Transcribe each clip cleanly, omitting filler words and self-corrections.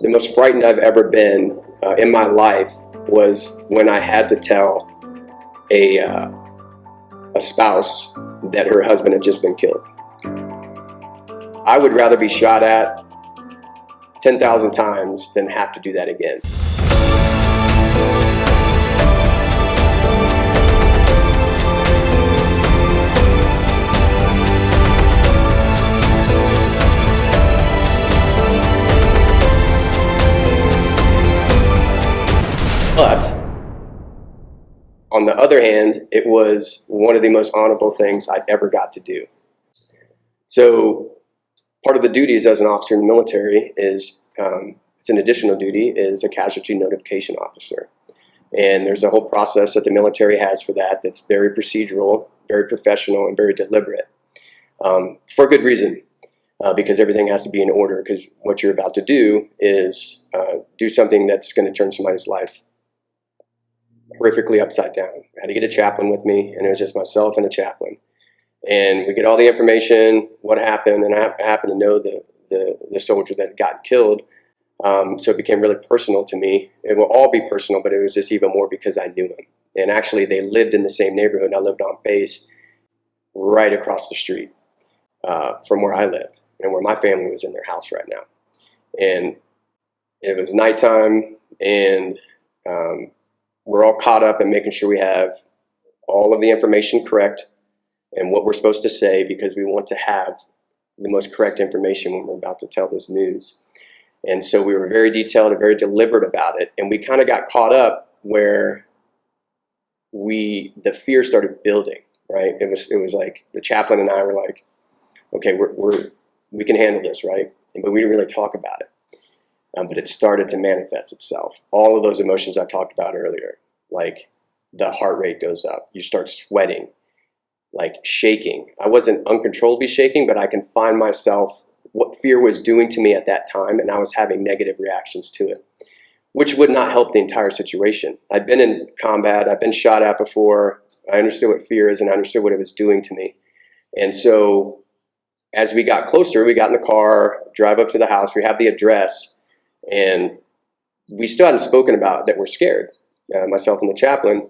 The most frightened I've ever been in my life was when I had to tell a spouse that her husband had just been killed. I would rather be shot at 10,000 times than have to do that again. But on the other hand, it was one of the most honorable things I'd ever got to do. So part of the duties as an officer in the military is, it's an additional duty, is a casualty notification officer. And there's a whole process that the military has for that that's very procedural, very professional, and very deliberate, for good reason. Because everything has to be in order, because what you're about to do is do something that's going to turn somebody's life horrifically upside down. I had to get a chaplain with me, and it was just myself and a chaplain. And we get all the information, what happened, and I happen to know the soldier that got killed. So it became really personal to me. It will all be personal, but it was just even more because I knew him. And actually, they lived in the same neighborhood. I lived on base right across the street from where I lived and where my family was in their house right now. And it was nighttime, and we're all caught up in making sure we have all of the information correct and what we're supposed to say, because we want to have the most correct information when we're about to tell this news. And so we were very detailed and very deliberate about it. And we kind of got caught up where the fear started building, right? It was like the chaplain and I were like, okay, we can handle this, right? But we didn't really talk about it. But it started to manifest itself. All of those emotions I talked about earlier, like the heart rate goes up, you start sweating, like shaking. I wasn't uncontrollably shaking, but I can find myself, what fear was doing to me at that time, and I was having negative reactions to it, which would not help the entire situation. I'd been in combat, I've been shot at before, I understood what fear is, and I understood what it was doing to me. And so as we got closer, we got in the car, drive up to the house, we have the address, and we still hadn't spoken about that we're scared, myself and the chaplain,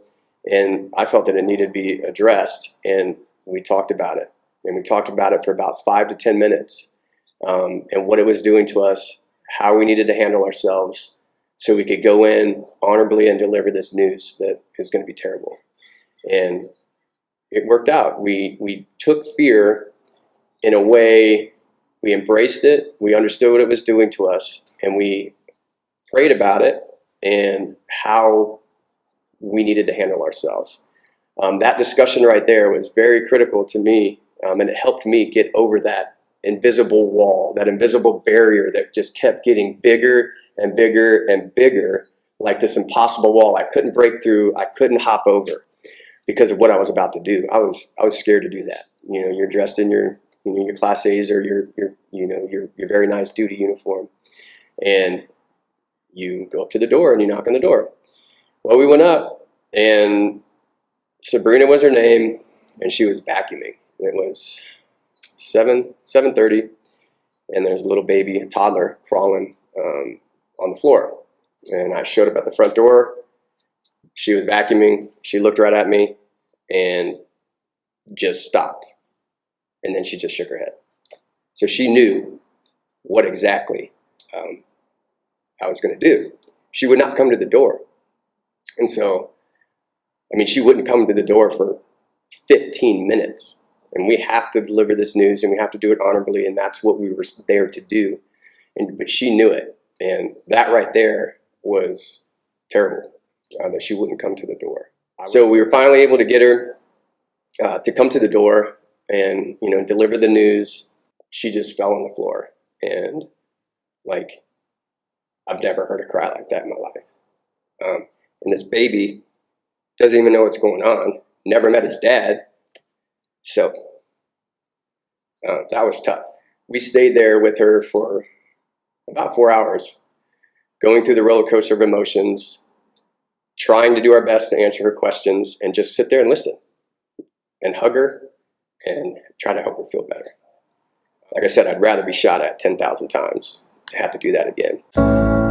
and I felt that it needed to be addressed, and we talked about it. And we talked about it for about 5 to 10 minutes, and what it was doing to us, how we needed to handle ourselves so we could go in honorably and deliver this news that is going to be terrible. And it worked out. We took fear in a way, we embraced it, we understood what it was doing to us, and we prayed about it and how we needed to handle ourselves. That discussion right there was very critical to me, and it helped me get over that invisible wall, that invisible barrier that just kept getting bigger and bigger and bigger, like this impossible wall I couldn't break through, I couldn't hop over because of what I was about to do. I was scared to do that. You know, you're dressed in your Class A's or your very nice duty uniform, and you go up to the door and you knock on the door. Well, we went up, and Sabrina was her name, and she was vacuuming. It was 7:30, and there's a little baby, a toddler, crawling on the floor. And I showed up at the front door. She was vacuuming. She looked right at me and just stopped. And then she just shook her head. So she knew what exactly I was going to do. She would not come to the door. And so, I mean, she wouldn't come to the door for 15 minutes. And we have to deliver this news, and we have to do it honorably, and that's what we were there to do. But she knew it. And that right there was terrible, that she wouldn't come to the door. So we were finally able to get her to come to the door and, deliver the news. She just fell on the floor. And like, I've never heard her cry like that in my life. And this baby doesn't even know what's going on, never met his dad. So that was tough. We stayed there with her for about 4 hours, going through the roller coaster of emotions, trying to do our best to answer her questions, and just sit there and listen and hug her and try to help her feel better. Like I said, I'd rather be shot at 10,000 times have to do that again.